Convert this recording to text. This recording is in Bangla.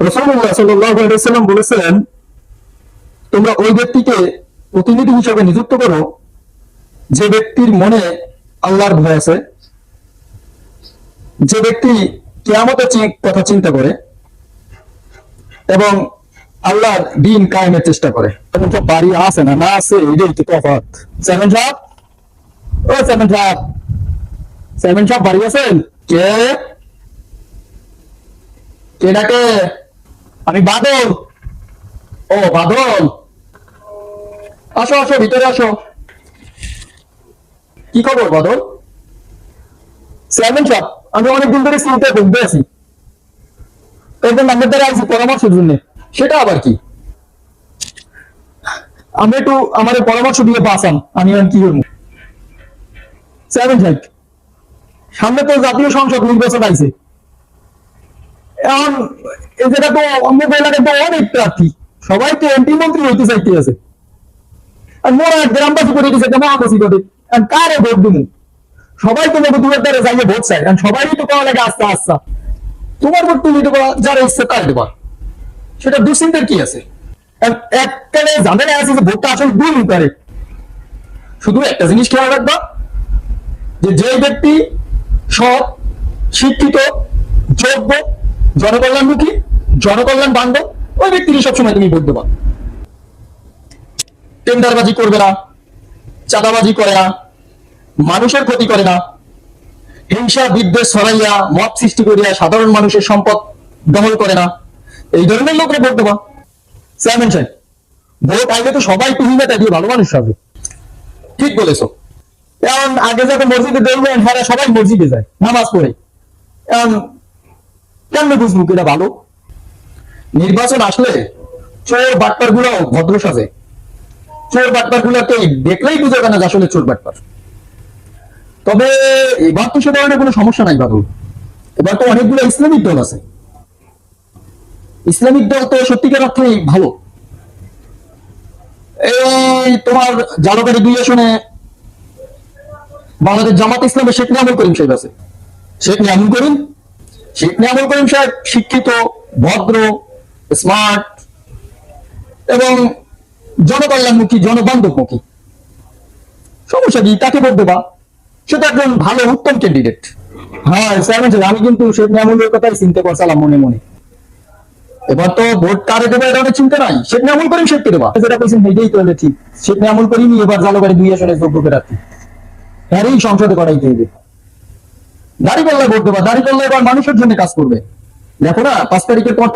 রাসূলুল্লাহ সাল্লাল্লাহু আলাইহি ওয়াসাল্লাম বলেছেন, তোমরা ওই ব্যক্তিকে প্রতিনিধি হিসেবে নিযুক্ত করো যে ব্যক্তির মনে আল্লাহর ভয় আছে, যে ব্যক্তি কিয়ামতের কথা চিন্তা করে এবং আল্লাহর দ্বীন কায়েমের চেষ্টা করে। এখন সব বাড়ি আছে না আছে, এটাই তো তফাৎ। সেভেন সাহেব, ও সেভেন সাহেব, সেভেন সাহেব বাড়ি আছেন? কে কে ডাকে? আমি বাদল। ও বাদল, আসো আসো, ভিতরে আসো। কি খবর বাদল? চেয়ারম্যান সাহেব, আমি অনেকদিন ধরে চিন্তায় ভুগতে আছি, একজন আমাদের দ্বারা আছি পরামর্শের জন্য। সেটা আবার কি? আমি একটু আমার পরামর্শ দিয়ে বাঁচান, আমি আর কি করবো। চেয়ারম্যান সাহেব, সামনে তো জাতীয় সংসদ নির্বাচন আইছে। এখন যেটা তো আমাদের এলাকায় তো অনেক প্রার্থী, সবাই তো এমপি মন্ত্রী হইতে চাইতে আছে। আর মোরা গ্রামবাসী করে দিচ্ছে মহাবাসী করে, কারে ভোট দিব? সবাই তো দুয়ার দ্বারা যাইয়ে ভোট চায়, কারণ সবাই তো পাওয়া লাগে আস্তে আস্তে। তোমার ভোট তুমি দেবা, যারা ইচ্ছে তাই দেবা, সেটা দুশ্চিন্তার কি আছে? এককালে ঝামেলা আছে যে ভোটটা আসলে দুই করে। শুধু একটা জিনিস খেয়াল রাখবা, যে ব্যক্তি সৎ, শিক্ষিত, যোগ্য, জনকল্যাণমুখী, জনকল্যাণ বান্ধব, ওই ব্যক্তিরই সবসময় তুমি ভোট দেবা। টেন্ডারবাজি করবে না, চাঁদাবাজি করে না, মানুষের ক্ষতি করে না, হিংসা বিদ্বেষ ছড়াইয়া মত সৃষ্টি করিয়া সাধারণ মানুষের সম্পদ দখল করে না, এই ধরনের লোকরা ভোট দেবা। চেয়ারম্যান সাহেব, ভোট আইলে তো সবাই তুহিনাটা দিয়ে ভালো মানুষ হবে। ঠিক বলেছো। এখন আগে যাতে মসজিদে দেখবেন, হ্যাঁ সবাই মসজিদে যায় নামাজ পড়ে। এখন কেমনে বুঝবো এটা ভালো? নির্বাচন আসলে চোর বাটপার গুলো ভদ্র সাজে। চোর বাটপার গুলোকে দেখলেই বুঝে না যে আসলে চোর বাটপার। তবে এবার তো সে ধরনের কোনো সমস্যা নাই বাবু। এবার তো অনেকগুলো ইসলামিক দল আছে। ইসলামিক দল তো সত্যিকার অর্থেই ভালো। এই তোমার জালকারি 2 আসনে বাংলাদেশ জামাত ইসলামের শেখ নিয়ামুল করিম সাহেব আছে। শেখ নিয়ামুল করিম সাহেব শিক্ষিত, ভদ্র, স্মার্ট এবং জনকল্যাণমুখী, জনবান্ধবমুখী। সমস্যা কি? তাকে ভোট দেবা, সেটা একজন ভালো উত্তম ক্যান্ডিডেট। হ্যাঁ চেয়ারম্যান, আমি কিন্তু শেখ নিয়ামুলের কথাই চিন্তা করছিলাম মনে মনে। এবার তো ভোট কারে দেবে এটা অনেক চিন্তা নাই, শেখ নিয়ামুল করিম শেখকে দেবা, যেটা কইছেন সেইটাই তো ঠিক। শেখ নিয়ামুল করিমই এবার জালকারি 2 আসনে যোগ্য প্রার্থী, হ্যারই সংসদে করাইতে হবে। দাঁড়িপাল্লায় ভোট দেবা, দাঁড়িপাল্লা এবার মানুষের জন্য কাজ করবে। দেখো না 5 তারিখের পর